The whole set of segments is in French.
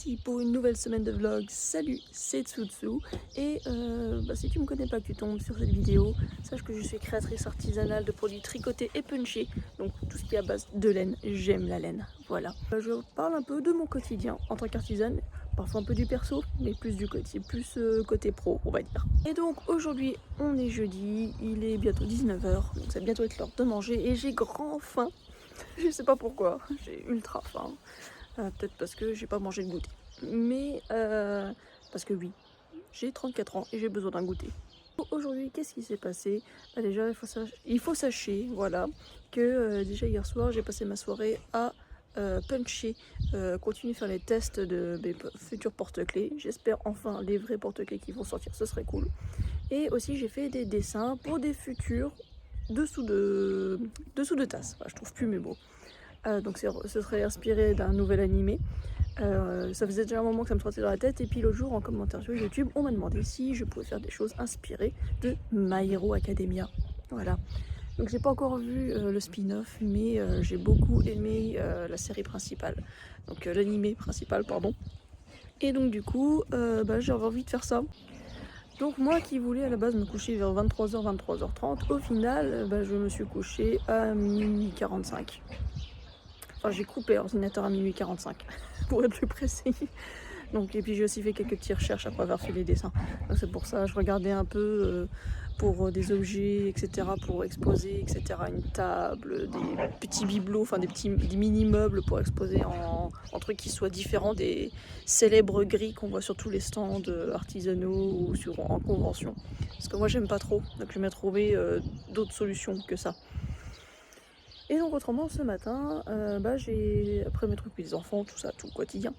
parti pour une nouvelle semaine de vlog. Salut, c'est Tsutsu et si tu me connais pas, que tu tombes sur cette vidéo, sache que je suis créatrice artisanale de produits tricotés et punchés, donc tout ce qui est à base de laine. J'aime la laine, voilà. Je parle un peu de mon quotidien en tant qu'artisane, parfois un peu du perso, mais plus du côté, côté pro, on va dire. Et donc aujourd'hui, on est jeudi, il est bientôt 19h, donc ça va bientôt être l'heure de manger et j'ai grand faim. Je sais pas pourquoi, j'ai ultra faim. Peut-être parce que j'ai pas mangé de goûter. Mais parce que oui, j'ai 34 ans et j'ai besoin d'un goûter. Aujourd'hui, qu'est-ce qui s'est passé? Déjà, il faut sachez, voilà, que déjà hier soir, j'ai passé ma soirée à puncher, continuer à faire les tests de mes futurs porte-clés. J'espère enfin les vrais porte-clés qui vont sortir, ce serait cool. Et aussi, j'ai fait des dessins pour des futurs dessous de tasses. Enfin, je trouve plus mes mots. Donc ce serait inspiré d'un nouvel animé. Ça faisait déjà un moment que ça me trottait dans la tête, et puis l'autre jour en commentaire sur YouTube on m'a demandé si je pouvais faire des choses inspirées de My Hero Academia. Voilà, donc j'ai pas encore vu le spin-off, mais j'ai beaucoup aimé la série principale, donc l'animé principal pardon, et donc du coup j'avais envie de faire ça. Donc moi qui voulais à la base me coucher vers 23h 23h30, au final je me suis couchée à minuit 45. Enfin, j'ai coupé l'ordinateur à minuit 45 pour être plus précis. Donc, et puis j'ai aussi fait quelques petites recherches après avoir fait les dessins. Donc c'est pour ça, je regardais un peu pour des objets, etc. pour exposer, etc. Une table, des petits bibelots, enfin des mini-meubles pour exposer en trucs qui soient différents des célèbres grilles qu'on voit sur tous les stands artisanaux ou en convention. Parce que moi j'aime pas trop, donc je vais trouver d'autres solutions que ça. Et donc autrement ce matin, j'ai, après mes trucs, les enfants, tout ça, tout le quotidien,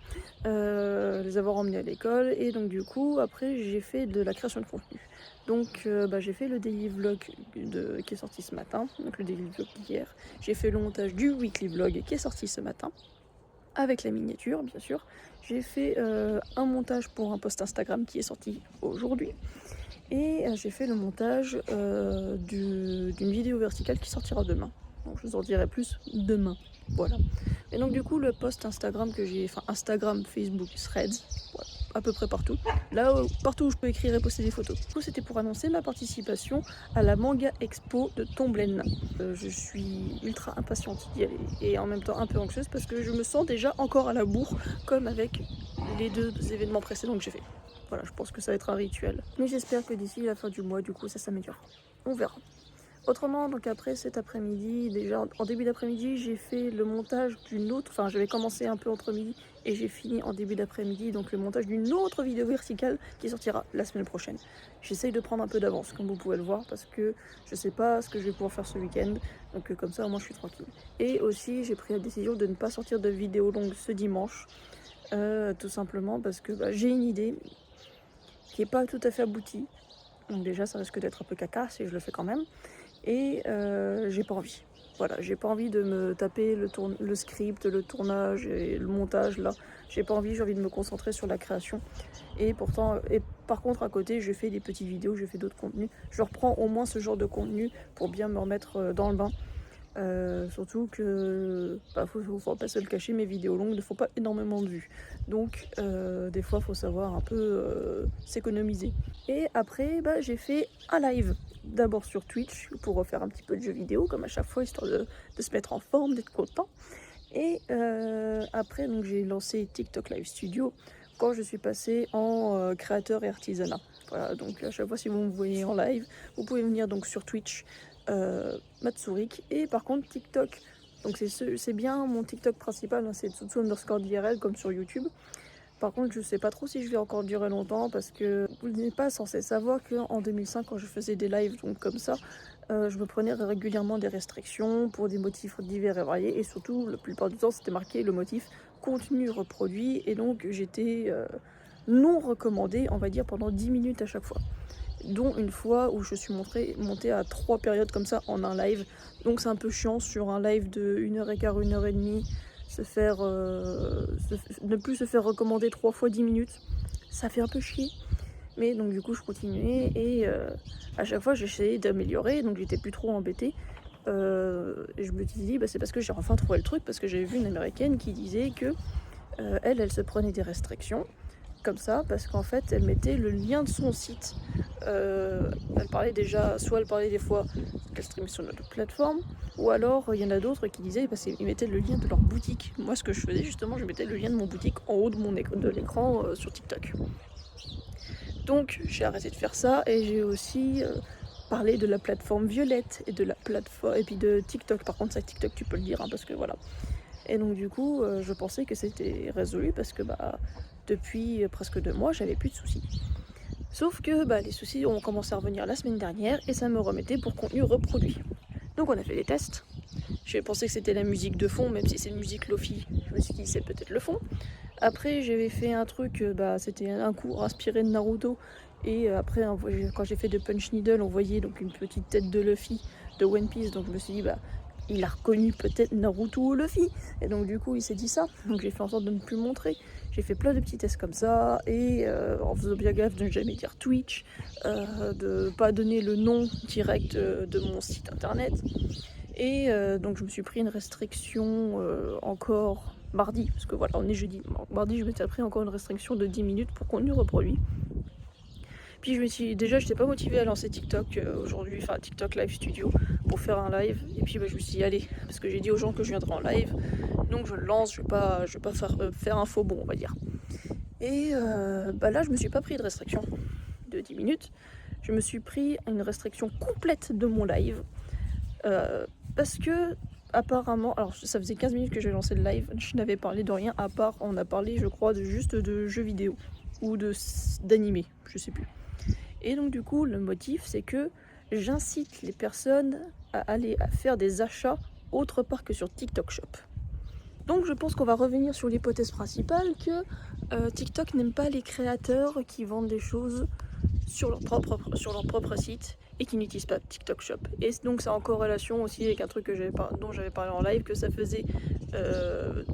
les avoir emmenés à l'école, et donc du coup après j'ai fait de la création de contenu. Donc j'ai fait le daily vlog qui est sorti ce matin, donc le daily vlog d'hier. J'ai fait le montage du weekly vlog qui est sorti ce matin, avec la miniature bien sûr. J'ai fait un montage pour un post Instagram qui est sorti aujourd'hui. Et j'ai fait le montage d'une vidéo verticale qui sortira demain. Donc je vous en dirai plus demain. Voilà. Et donc du coup le post Instagram que j'ai, enfin Instagram, Facebook, Threads, voilà, à peu près partout. Là, partout où je peux écrire et poster des photos. Du coup c'était pour annoncer ma participation à la Manga Expo de Tomblaine. Je suis ultra impatiente d'y aller et en même temps un peu anxieuse parce que je me sens déjà encore à la bourre comme avec les deux événements précédents que j'ai fait. Voilà, je pense que ça va être un rituel. Mais j'espère que d'ici la fin du mois, du coup, ça s'améliore. On verra. Autrement, donc après cet après-midi, déjà en début d'après-midi, j'ai fait le montage d'une autre... Enfin, j'avais commencé un peu entre midi et j'ai fini en début d'après-midi, donc le montage d'une autre vidéo verticale qui sortira la semaine prochaine. J'essaye de prendre un peu d'avance, comme vous pouvez le voir, parce que je sais pas ce que je vais pouvoir faire ce week-end. Donc comme ça, au moins, je suis tranquille. Et aussi, j'ai pris la décision de ne pas sortir de vidéo longue ce dimanche. Tout simplement parce que j'ai une idée qui n'est pas tout à fait abouti. Donc déjà ça risque d'être un peu caca si je le fais quand même. Et j'ai pas envie. Voilà, j'ai pas envie de me taper le script, le tournage et le montage là. J'ai pas envie, j'ai envie de me concentrer sur la création. Et par contre à côté je fais des petites vidéos, je fais d'autres contenus. Je reprends au moins ce genre de contenu pour bien me remettre dans le bain. Surtout que faut pas se le cacher, mes vidéos longues ne font pas énormément de vues, donc des fois faut savoir un peu s'économiser. Et après j'ai fait un live d'abord sur Twitch pour refaire un petit peu de jeux vidéo comme à chaque fois, histoire de se mettre en forme, d'être content. Et après donc j'ai lancé TikTok Live Studio quand je suis passée en créateur et artisanat. Voilà, donc à chaque fois si vous me voyez en live, vous pouvez venir donc sur Twitch, Matsurik, et par contre TikTok, donc c'est bien mon TikTok principal, hein, c'est Tsutsu_DRL comme sur YouTube. Par contre je sais pas trop si je vais encore durer longtemps, parce que vous n'êtes pas censé savoir qu'en 2005 quand je faisais des lives donc comme ça, je me prenais régulièrement des restrictions pour des motifs divers et variés, et surtout la plupart du temps c'était marqué le motif contenu reproduit, et donc j'étais non recommandée on va dire pendant 10 minutes à chaque fois, dont une fois où je suis montée à 3 périodes comme ça en un live. Donc c'est un peu chiant sur un live de 1h15, 1h30, ne plus se faire recommander 3 fois 10 minutes. Ça fait un peu chier. Mais donc du coup je continuais, et à chaque fois j'essayais d'améliorer, donc j'étais plus trop embêtée. Et je me suis dit c'est parce que j'ai enfin trouvé le truc, parce que j'avais vu une américaine qui disait que elle se prenait des restrictions comme ça parce qu'en fait elle mettait le lien de son site. Elle parlait déjà, soit elle parlait des fois qu'elle streamait sur notre plateforme, ou alors il y en a d'autres qui disaient parce qu'ils mettaient le lien de leur boutique. Moi ce que je faisais justement, je mettais le lien de mon boutique en haut de l'écran sur TikTok. Donc j'ai arrêté de faire ça et j'ai aussi parlé de la plateforme Violette et de la plateforme et puis de TikTok. Par contre ça TikTok tu peux le dire hein, parce que voilà. Et donc du coup je pensais que c'était résolu parce que depuis presque 2 mois j'avais plus de soucis. Sauf que les soucis ont commencé à revenir la semaine dernière et ça me remettait pour contenu reproduit. Donc on a fait des tests. J'ai pensé que c'était la musique de fond, même si c'est une musique lofi, je me suis dit c'est peut-être le fond. Après j'avais fait un truc, c'était un cours inspiré de Naruto. Et après quand j'ai fait de Punch Needle, on voyait donc une petite tête de Luffy de One Piece. Donc je me suis dit il a reconnu peut-être Naruto ou Luffy. Et donc du coup il s'est dit ça. Donc j'ai fait en sorte de ne plus le montrer. J'ai fait plein de petits tests comme ça. Et en faisant bien gaffe de ne jamais dire Twitch. De pas donner le nom direct de mon site internet. Et donc je me suis pris une restriction encore mardi. Parce que voilà on est jeudi. Mardi je m'étais pris encore une restriction de 10 minutes pour contenu reproduit. Puis j'étais pas motivée à lancer TikTok aujourd'hui, enfin TikTok Live Studio pour faire un live. Et puis je me suis dit allez, parce que j'ai dit aux gens que je viendrais en live, donc je le lance, je vais pas faire un faux bond on va dire. Et là je me suis pas pris de restriction de 10 minutes, je me suis pris une restriction complète de mon live. Parce que apparemment, alors ça faisait 15 minutes que j'ai lancé le live, je n'avais parlé de rien à part, on a parlé je crois juste de jeux vidéo ou d'animé, je sais plus. Et donc du coup le motif c'est que j'incite les personnes à aller faire des achats autre part que sur TikTok Shop. Donc je pense qu'on va revenir sur l'hypothèse principale que TikTok n'aime pas les créateurs qui vendent des choses sur leur propre site et qui n'utilisent pas TikTok Shop. Et donc c'est en corrélation aussi avec un truc dont j'avais parlé en live, que ça faisait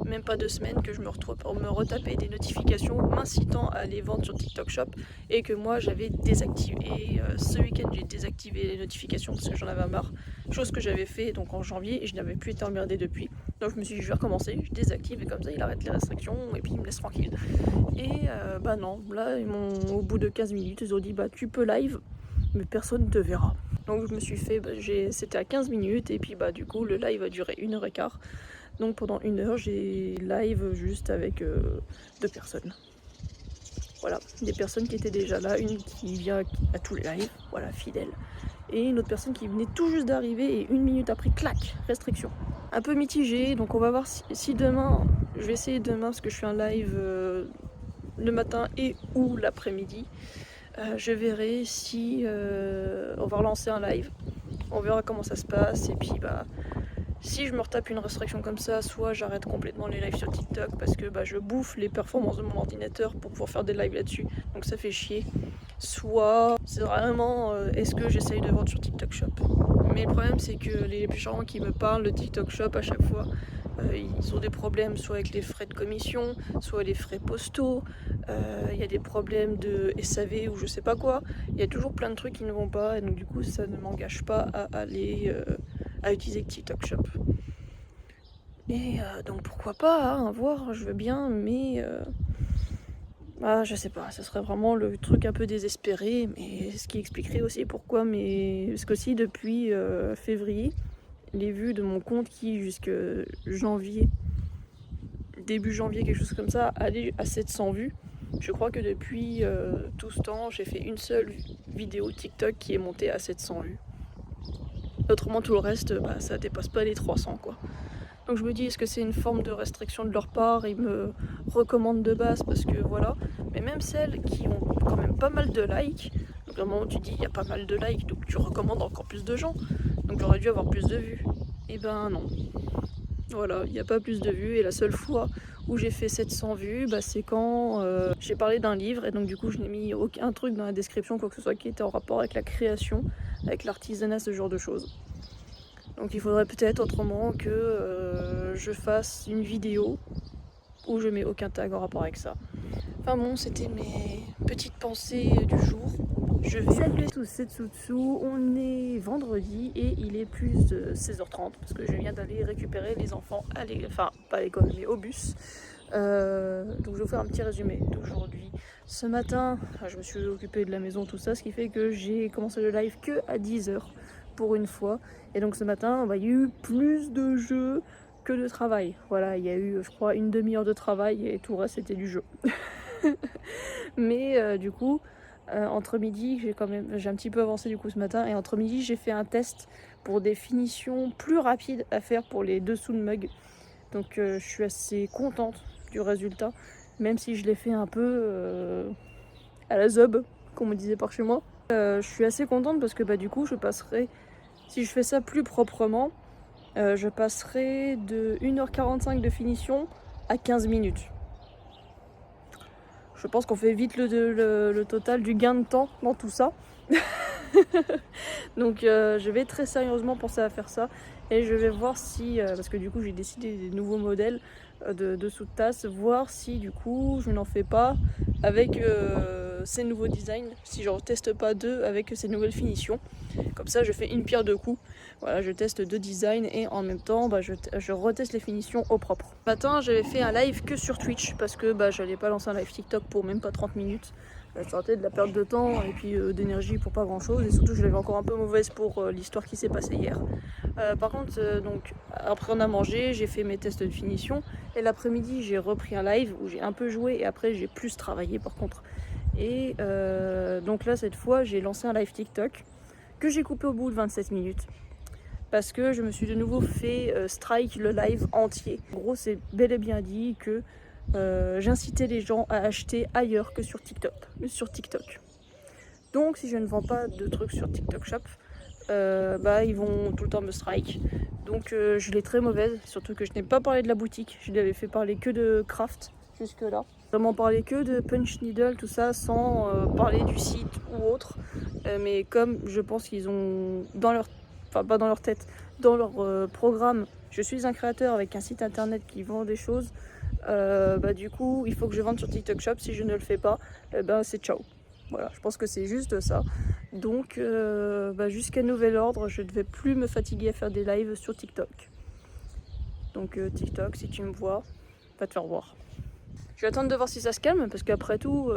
même pas 2 semaines que je me retapais des notifications m'incitant à aller vendre sur TikTok Shop et que moi j'avais désactivé. Et ce week-end j'ai désactivé les notifications parce que j'en avais marre, chose que j'avais fait donc en janvier et je n'avais plus été emmerdée depuis. Donc je me suis dit je vais recommencer, je désactive et comme ça il arrête les restrictions et puis il me laisse tranquille. Et non, là au bout de 15 minutes ils ont dit tu peux live mais personne ne te verra. Donc je me suis fait, c'était à 15 minutes et puis du coup le live a duré 1h15. Donc pendant 1 heure j'ai live juste avec 2 personnes. Voilà, des personnes qui étaient déjà là, une qui vient à tous les lives, voilà, fidèle. Et une autre personne qui venait tout juste d'arriver et 1 minute après, clac, restriction. Un peu mitigé, donc on va voir si demain, je vais essayer demain parce que je fais un live le matin et ou l'après-midi. Je verrai si on va relancer un live, on verra comment ça se passe et puis si je me retape une restriction comme ça, soit j'arrête complètement les lives sur TikTok parce que je bouffe les performances de mon ordinateur pour pouvoir faire des lives là-dessus, donc ça fait chier. Soit c'est vraiment est-ce que j'essaye de vendre sur TikTok Shop. Mais le problème c'est que les gens qui me parlent de TikTok Shop à chaque fois, ils ont des problèmes soit avec les frais de commission, soit les frais postaux, il y a des problèmes de SAV ou je sais pas quoi, il y a toujours plein de trucs qui ne vont pas et donc du coup ça ne m'engage pas à aller à utiliser TikTok Shop. Et donc pourquoi pas, hein, voir, je veux bien, mais je sais pas, ce serait vraiment le truc un peu désespéré, mais ce qui expliquerait aussi pourquoi, parce qu'aussi depuis février, les vues de mon compte qui jusque janvier, début janvier, quelque chose comme ça, allaient à 700 vues. Je crois que depuis tout ce temps, j'ai fait une seule vidéo TikTok qui est montée à 700 vues. Autrement, tout le reste, ça dépasse pas les 300 quoi. Donc je me dis, est-ce que c'est une forme de restriction de leur part? Ils me recommandent de base parce que voilà. Mais même celles qui ont quand même pas mal de likes, donc à un moment tu dis, il y a pas mal de likes, donc tu recommandes encore plus de gens. Donc j'aurais dû avoir plus de vues. Et non. Voilà, il n'y a pas plus de vues et la seule fois où j'ai fait 700 vues, c'est quand j'ai parlé d'un livre et donc du coup je n'ai mis aucun truc dans la description, quoi que ce soit qui était en rapport avec la création, avec l'artisanat, ce genre de choses. Donc il faudrait peut-être autrement que je fasse une vidéo où je mets aucun tag en rapport avec ça. Enfin bon, c'était mes petites pensées du jour. Salut à tous, c'est Tsutsu, on est vendredi et il est plus de 16h30 parce que je viens d'aller récupérer les enfants pas à l'école mais au bus. Donc je vais vous faire un petit résumé d'aujourd'hui. Ce matin, je me suis occupée de la maison, tout ça, ce qui fait que j'ai commencé le live que à 10h pour une fois. Et donc ce matin, il y a eu plus de jeux que de travail. Voilà, il y a eu, je crois, une demi-heure de travail et tout le reste c'était du jeu. Mais du coup, entre midi, j'ai un petit peu avancé du coup ce matin, et entre midi j'ai fait un test pour des finitions plus rapides à faire pour les dessous de mug. Donc je suis assez contente du résultat, même si je l'ai fait un peu à la zob, comme on disait par chez moi. Je suis assez contente parce que du coup je passerai, si je fais ça plus proprement, je passerai de 1h45 de finition à 15 minutes. Je pense qu'on fait vite le total du gain de temps dans tout ça. Donc je vais très sérieusement penser à faire ça, et je vais voir si, parce que du coup j'ai décidé des nouveaux modèles de sous-tasse, voir si du coup je n'en fais pas avec ces nouveaux designs, si je ne teste pas deux avec ces nouvelles finitions. Comme ça je fais une pierre deux coups. Voilà, je teste deux designs et en même temps je reteste les finitions au propre. Ce matin j'avais fait un live que sur Twitch parce que j'allais pas lancer un live TikTok pour même pas 30 minutes. Je sortais de la perte de temps et puis d'énergie pour pas grand chose, et surtout je l'avais encore un peu mauvaise pour l'histoire qui s'est passée hier. Par contre, donc après on a mangé, j'ai fait mes tests de finition, et l'après-midi j'ai repris un live où j'ai un peu joué et après j'ai plus travaillé par contre. Et donc là cette fois j'ai lancé un live TikTok que j'ai coupé au bout de 27 minutes. Parce que je me suis de nouveau fait strike le live entier. En gros c'est bel et bien dit que j'incitais les gens à acheter ailleurs que sur TikTok. Donc si je ne vends pas de trucs sur TikTok Shop, ils vont tout le temps me strike. Donc je l'ai très mauvaise, surtout que je n'ai pas parlé de la boutique, je l'avais fait parler que de craft jusque là. Vraiment parler que de punch needle, tout ça, sans parler du site ou autre. Mais comme je pense qu'ils ont dans leur, enfin pas dans leur tête, dans leur programme, je suis un créateur avec un site internet qui vend des choses. Du coup il faut que je vende sur TikTok Shop. Si je ne le fais pas, c'est ciao. Voilà, je pense que c'est juste ça. Donc jusqu'à nouvel ordre, je ne vais plus me fatiguer à faire des lives sur TikTok. Donc TikTok, si tu me vois, va te faire voir. Je vais attendre de voir si ça se calme, parce qu'après tout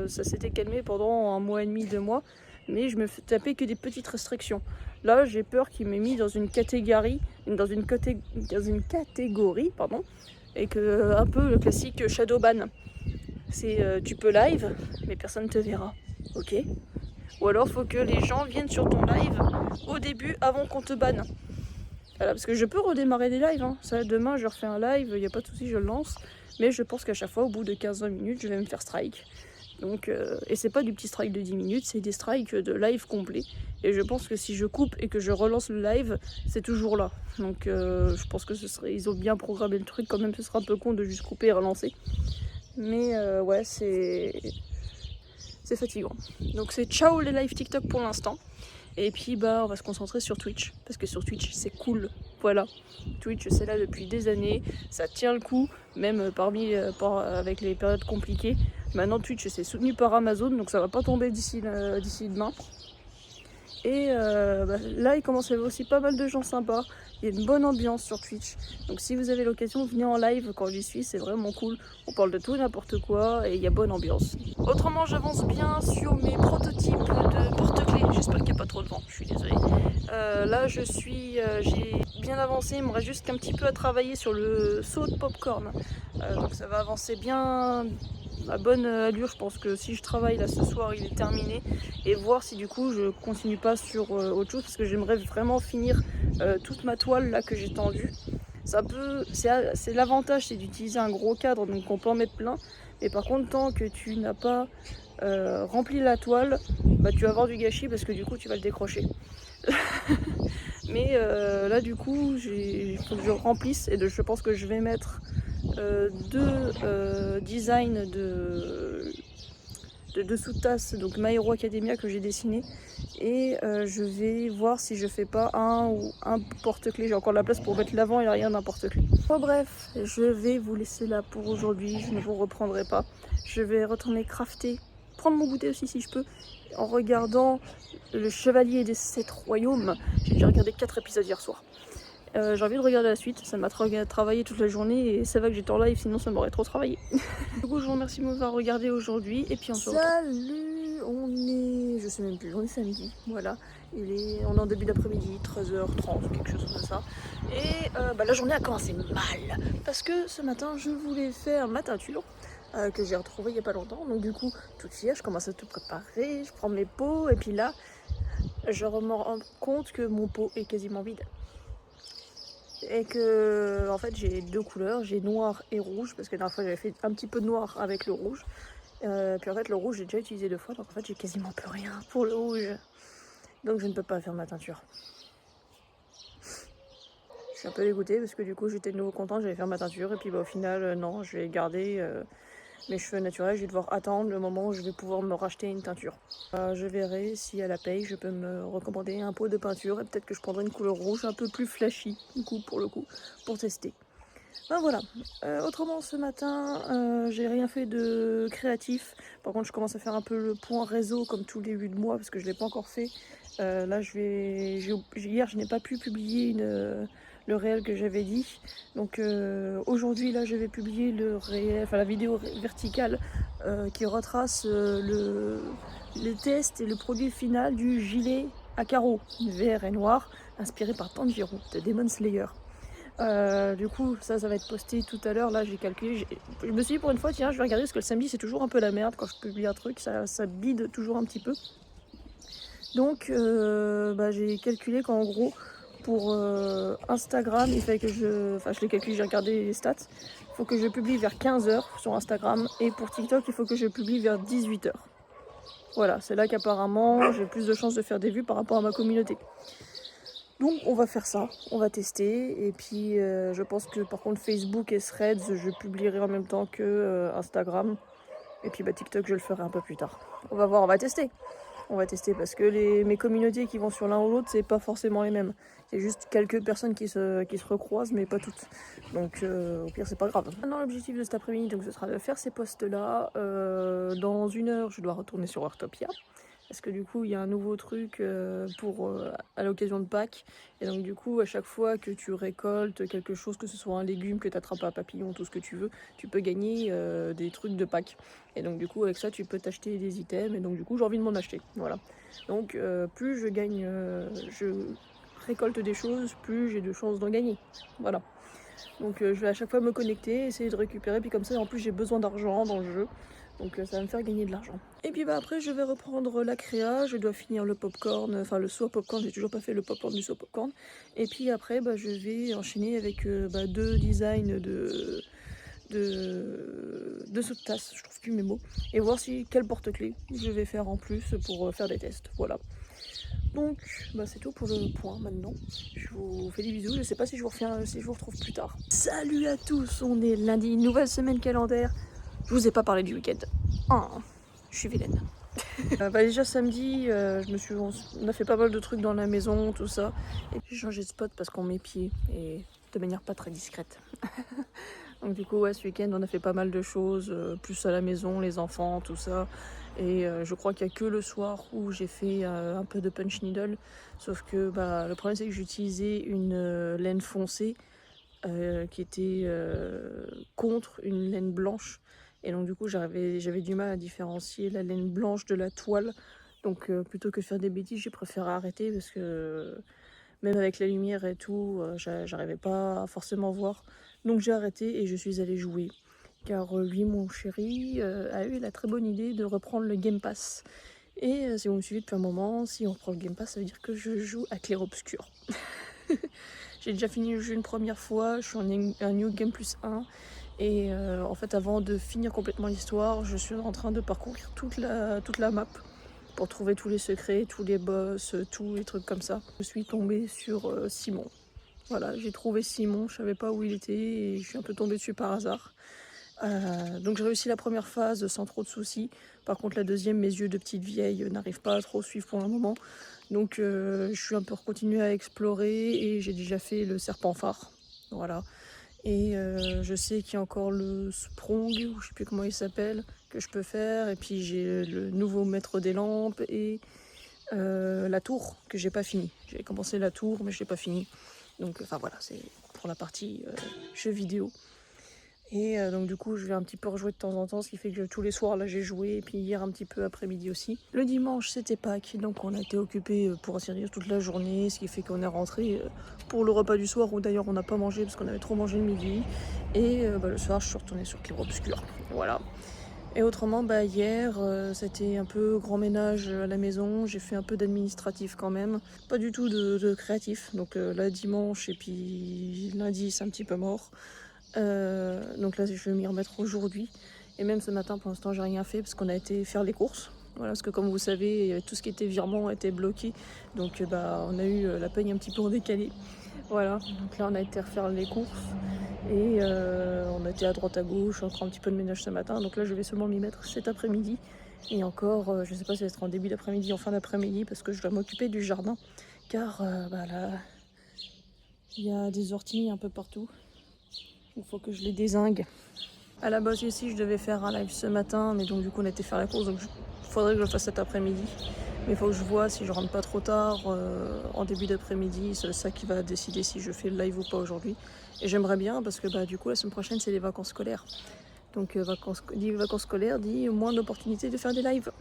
ça s'était calmé pendant 1 mois et demi, 2 mois, mais je me fais taper que des petites restrictions. Là j'ai peur qu'il m'ait mis dans une catégorie, pardon, et que un peu le classique shadow ban. C'est tu peux live mais personne ne te verra, ok? Ou alors faut que les gens viennent sur ton live au début avant qu'on te banne. Voilà, parce que je peux redémarrer des lives, hein. Ça, demain je refais un live, il n'y a pas de souci, je le lance. Mais je pense qu'à chaque fois, au bout de 15-20 minutes, je vais me faire strike. Donc, et c'est pas du petit strike de 10 minutes, c'est des strikes de live complet. Et je pense que si je coupe et que je relance le live, c'est toujours là. Donc je pense que ils ont bien programmé le truc, quand même ce sera un peu con de juste couper et relancer. Mais ouais, c'est fatigant. Donc c'est ciao les live TikTok pour l'instant. Et puis on va se concentrer sur Twitch, parce que sur Twitch c'est cool. Voilà, Twitch c'est là depuis des années, ça tient le coup, même avec les périodes compliquées. Maintenant Twitch c'est soutenu par Amazon, donc ça va pas tomber d'ici demain. Et là il commence à y avoir aussi pas mal de gens sympas, il y a une bonne ambiance sur Twitch. Donc si vous avez l'occasion, venez en live quand j'y suis, c'est vraiment cool. On parle de tout et n'importe quoi et il y a bonne ambiance. Autrement j'avance bien sur mes prototypes de porte-clés, j'espère qu'il n'y a pas trop de vent, je suis désolée. Là j'ai bien avancé, il me reste juste qu'un petit peu à travailler sur le seau de popcorn. Donc ça va avancer bien à bonne allure. Je pense que si je travaille là ce soir il est terminé, et voir si du coup je continue pas sur autre chose, parce que j'aimerais vraiment finir toute ma toile là que j'ai tendue. C'est l'avantage, c'est d'utiliser un gros cadre, donc on peut en mettre plein, mais par contre tant que tu n'as pas rempli la toile, tu vas avoir du gâchis parce que du coup tu vas le décrocher. Mais là du coup il faut que je remplisse, et je pense que je vais mettre deux designs de sous-tasses, donc My Hero Academia que j'ai dessiné, et je vais voir si je fais pas un porte-clés. J'ai encore la place pour mettre l'avant et l'arrière d'un porte-clés. Bon bref, je vais vous laisser là pour aujourd'hui, je ne vous reprendrai pas. Je vais retourner crafter, prendre mon goûter aussi si je peux, en regardant le Chevalier des 7 Royaumes. J'ai déjà regardé 4 épisodes hier soir. J'ai envie de regarder la suite, ça m'a travaillé toute la journée et ça va que j'étais en live, sinon ça m'aurait trop travaillé. Du coup je vous remercie de m'avoir regardé aujourd'hui et puis on se retrouve. Salut, je sais même plus, on est samedi, voilà. On est en début d'après-midi, 13h30 quelque chose comme ça. Et la journée a commencé mal parce que ce matin je voulais faire ma teinture. Que j'ai retrouvée il n'y a pas longtemps, donc du coup toute fière, je commence à tout préparer, je prends mes pots et puis là je me rends compte que mon pot est quasiment vide. Et que en fait j'ai deux couleurs, j'ai noir et rouge, parce que la dernière fois j'avais fait un petit peu de noir avec le rouge. Puis en fait le rouge j'ai déjà utilisé 2 fois, donc en fait j'ai quasiment plus rien pour le rouge. Donc je ne peux pas faire ma teinture. Je suis un peu dégoûtée parce que du coup j'étais de nouveau contente, j'allais faire ma teinture et puis au final non, je vais garder mes cheveux naturels, je vais devoir attendre le moment où je vais pouvoir me racheter une teinture. Je verrai si à la paye je peux me recommander un pot de peinture et peut-être que je prendrai une couleur rouge un peu plus flashy du coup pour tester. Ben voilà, autrement ce matin j'ai rien fait de créatif. Par contre je commence à faire un peu le point réseau comme tous les débuts de mois parce que je ne l'ai pas encore fait. Là hier je n'ai pas pu publier le réel que j'avais dit. Donc aujourd'hui là je vais publier le réel, enfin la vidéo verticale qui retrace les tests et le produit final du gilet à carreaux vert et noir inspiré par Tanjiro de Demon Slayer. Du coup ça va être posté tout à l'heure. Là j'ai calculé, je me suis dit pour une fois tiens je vais regarder parce que le samedi c'est toujours un peu la merde quand je publie un truc, ça bide toujours un petit peu. Donc j'ai calculé qu'en gros pour Instagram il fallait que je l'ai calculé, j'ai regardé les stats, il faut que je publie vers 15h sur Instagram et pour TikTok il faut que je publie vers 18h. Voilà, c'est là qu'apparemment j'ai plus de chances de faire des vues par rapport à ma communauté. Donc on va faire ça, on va tester et puis je pense que par contre Facebook et Threads je publierai en même temps que Instagram et puis TikTok je le ferai un peu plus tard. On va voir, on va tester. On va tester parce que mes communautés qui vont sur l'un ou l'autre c'est pas forcément les mêmes. C'est juste quelques personnes qui se recroisent mais pas toutes. Donc au pire c'est pas grave. Maintenant l'objectif de cet après-midi donc ce sera de faire ces posts là. Dans 1 heure je dois retourner sur Heurtopia. Parce que du coup il y a un nouveau truc à l'occasion de Pâques. Et donc du coup à chaque fois que tu récoltes quelque chose, que ce soit un légume, que tu attrapes un papillon, tout ce que tu veux, tu peux gagner des trucs de Pâques. Et donc du coup avec ça tu peux t'acheter des items et donc du coup j'ai envie de m'en acheter. Voilà. Donc plus je gagne, je récolte des choses, plus j'ai de chances d'en gagner. Voilà. Donc je vais à chaque fois me connecter, essayer de récupérer, puis comme ça en plus j'ai besoin d'argent dans le jeu. Donc ça va me faire gagner de l'argent. Et puis après je vais reprendre la créa, je dois finir le popcorn, enfin le saut popcorn, j'ai toujours pas fait le popcorn du saut popcorn. Et puis après je vais enchaîner avec 2 designs de saut de tasse, je trouve plus mes mots, et voir quel porte-clés je vais faire en plus pour faire des tests. Voilà. Donc c'est tout pour le point maintenant. Je vous fais des bisous, je sais pas si je vous retrouve plus tard. Salut à tous, on est lundi, nouvelle semaine calendaire. Je vous ai pas parlé du week-end. Oh, je suis vilaine. Déjà samedi, on a fait pas mal de trucs dans la maison, tout ça. Et j'ai changé de spot parce qu'on m'épiait et de manière pas très discrète. Donc du coup ouais, ce week-end on a fait pas mal de choses, plus à la maison, les enfants, tout ça. Et je crois qu'il n'y a que le soir où j'ai fait un peu de punch needle. Sauf que le problème c'est que j'utilisais une laine foncée qui était contre une laine blanche. Et donc du coup j'avais du mal à différencier la laine blanche de la toile. Donc plutôt que de faire des bêtises, j'ai préféré arrêter parce que même avec la lumière et tout, j'arrivais pas à forcément voir. Donc j'ai arrêté et je suis allée jouer. Car lui, mon chéri, a eu la très bonne idée de reprendre le Game Pass. Et si vous me suivez depuis un moment, si on reprend le Game Pass, ça veut dire que je joue à clair-obscur. J'ai déjà fini le jeu une première fois, je suis en un New Game plus 1. Et en fait, avant de finir complètement l'histoire, je suis en train de parcourir toute la map pour trouver tous les secrets, tous les boss, tous les trucs comme ça. Je suis tombée sur Simon. Voilà, j'ai trouvé Simon, je savais pas où il était et je suis un peu tombée dessus par hasard. Donc j'ai réussi la première phase sans trop de soucis. Par contre la deuxième, mes yeux de petite vieille n'arrivent pas à trop suivre pour un moment. Donc je suis un peu continuée à explorer et j'ai déjà fait le serpent phare. Voilà. Et je sais qu'il y a encore le Sprong, ou je sais plus comment il s'appelle, que je peux faire. Et puis j'ai le nouveau maître des lampes et la tour que j'ai pas fini. J'ai commencé la tour mais je l'ai pas fini. Donc enfin voilà, c'est pour la partie jeux vidéo. Et donc du coup je vais un petit peu rejouer de temps en temps, ce qui fait que tous les soirs là j'ai joué, et puis hier un petit peu après-midi aussi. Le dimanche c'était Pâques, donc on a été occupé pour ainsi dire toute la journée, ce qui fait qu'on est rentré pour le repas du soir, où d'ailleurs on n'a pas mangé parce qu'on avait trop mangé le midi. Et le soir je suis retournée sur Clair Obscur, voilà. Et autrement, hier, c'était un peu grand ménage à la maison. J'ai fait un peu d'administratif quand même. Pas du tout de créatif. Donc là, dimanche et puis lundi, c'est un petit peu mort. Donc là, je vais m'y remettre aujourd'hui. Et même ce matin, pour l'instant, j'ai rien fait parce qu'on a été faire les courses. Voilà, parce que comme vous savez, tout ce qui était virement était bloqué. Donc on a eu la paye un petit peu en décalé. Voilà, donc là on a été refaire les courses et on a été à droite à gauche, encore un petit peu de ménage ce matin. Donc là je vais seulement m'y mettre cet après-midi. Et encore, je sais pas si ça va être en début d'après-midi, en fin d'après-midi, parce que je dois m'occuper du jardin. Car là, il y a des orties un peu partout. Il faut que je les dézingue. À la base ici, je devais faire un live ce matin, mais donc du coup on a été faire la course, donc il faudrait que je le fasse cet après-midi. Mais il faut que je vois si je rentre pas trop tard en début d'après-midi. C'est ça qui va décider si je fais le live ou pas aujourd'hui. Et j'aimerais bien parce que du coup la semaine prochaine c'est les vacances scolaires. Donc vacances scolaires dit moins d'opportunités de faire des lives.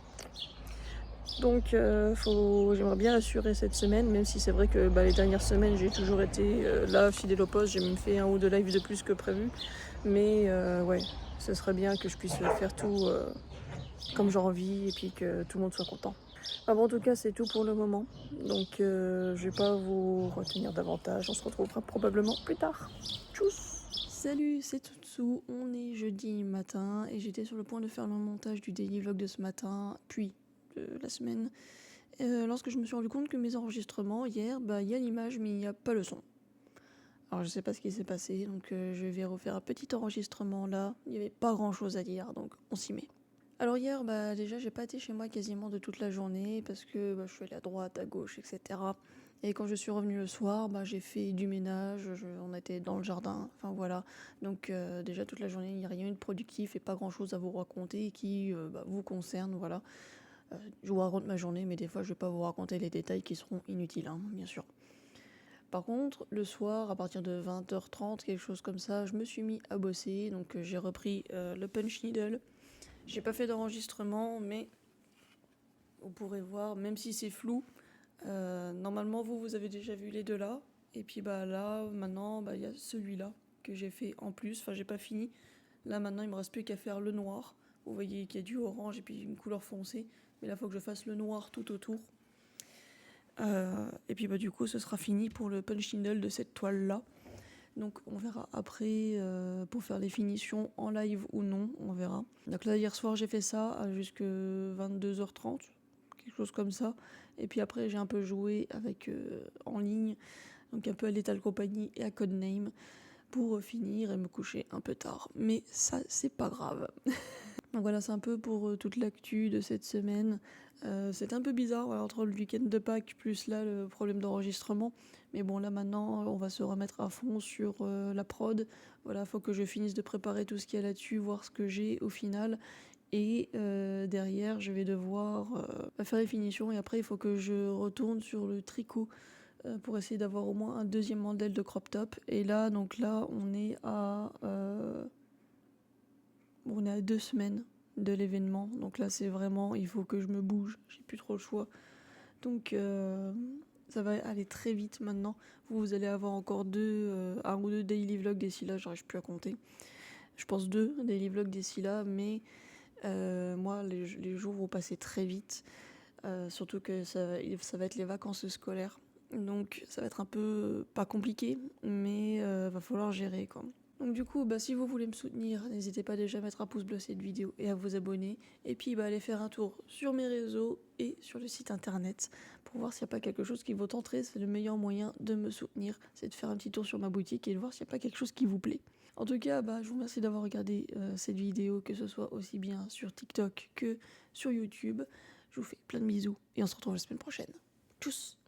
Donc j'aimerais bien assurer cette semaine, même si c'est vrai que les dernières semaines j'ai toujours été là, fidèle au poste, j'ai même fait un ou deux lives de plus que prévu. Mais ouais, ce serait bien que je puisse faire tout comme j'ai envie et puis que tout le monde soit content. En tout cas, c'est tout pour le moment. Donc, je vais pas vous retenir davantage. On se retrouvera probablement plus tard. Tchuss! Salut, c'est Tutsu. On est jeudi matin et j'étais sur le point de faire le montage du daily vlog de ce matin, puis de la semaine. Lorsque je me suis rendu compte que mes enregistrements, hier, il y a l'image mais il n'y a pas le son. Alors, je sais pas ce qui s'est passé, donc je vais refaire un petit enregistrement là. Il n'y avait pas grand chose à dire, donc on s'y met. Alors hier, déjà, j'ai pas été chez moi quasiment de toute la journée parce que je suis allée à droite, à gauche, etc. Et quand je suis revenue le soir, j'ai fait du ménage, on était dans le jardin, enfin voilà. Donc déjà toute la journée, il n'y a rien eu de productif et pas grand-chose à vous raconter qui vous concerne, voilà. Je vous raconte ma journée, mais des fois, je vais pas vous raconter les détails qui seront inutiles, hein, bien sûr. Par contre, le soir, à partir de 20h30, quelque chose comme ça, je me suis mis à bosser, donc j'ai repris le punch needle. J'ai pas fait d'enregistrement, mais vous pourrez voir, même si c'est flou, normalement vous avez déjà vu les deux là. Et puis là, maintenant, il y a celui-là que j'ai fait en plus. Enfin, j'ai pas fini. Là, maintenant, il me reste plus qu'à faire le noir. Vous voyez qu'il y a du orange et puis une couleur foncée. Mais là, il faut que je fasse le noir tout autour. Et puis du coup, ce sera fini pour le punch needle de cette toile-là. Donc on verra après pour faire les finitions en live ou non, on verra. Donc là hier soir j'ai fait ça jusqu'à 22h30, quelque chose comme ça. Et puis après j'ai un peu joué avec en ligne, donc un peu à Lethal Company et à Codename pour finir et me coucher un peu tard. Mais ça c'est pas grave. Donc voilà, c'est un peu pour toute l'actu de cette semaine. C'est un peu bizarre entre le week-end de Pâques plus là le problème d'enregistrement. Mais bon, là maintenant, on va se remettre à fond sur la prod. Voilà, faut que je finisse de préparer tout ce qu'il y a là-dessus, voir ce que j'ai au final. Et derrière, je vais devoir faire les finitions. Et après, il faut que je retourne sur le tricot pour essayer d'avoir au moins un deuxième modèle de crop top. Et là, donc là, on est à 2 semaines de l'événement. Donc là, c'est vraiment, il faut que je me bouge. J'ai plus trop le choix. Donc ça va aller très vite maintenant. Vous allez avoir encore un ou deux daily vlogs d'ici là. J'arrive plus à compter. Je pense 2 daily vlogs d'ici là. Mais moi, les jours vont passer très vite. Surtout que ça va être les vacances scolaires. Donc ça va être un peu, pas compliqué, mais va falloir gérer quoi. Donc du coup, si vous voulez me soutenir, n'hésitez pas déjà à mettre un pouce bleu à cette vidéo et à vous abonner. Et puis allez faire un tour sur mes réseaux et sur le site internet pour voir s'il n'y a pas quelque chose qui vous tenterait. C'est le meilleur moyen de me soutenir, c'est de faire un petit tour sur ma boutique et de voir s'il n'y a pas quelque chose qui vous plaît. En tout cas, je vous remercie d'avoir regardé cette vidéo, que ce soit aussi bien sur TikTok que sur YouTube. Je vous fais plein de bisous et on se retrouve la semaine prochaine. Tchuss!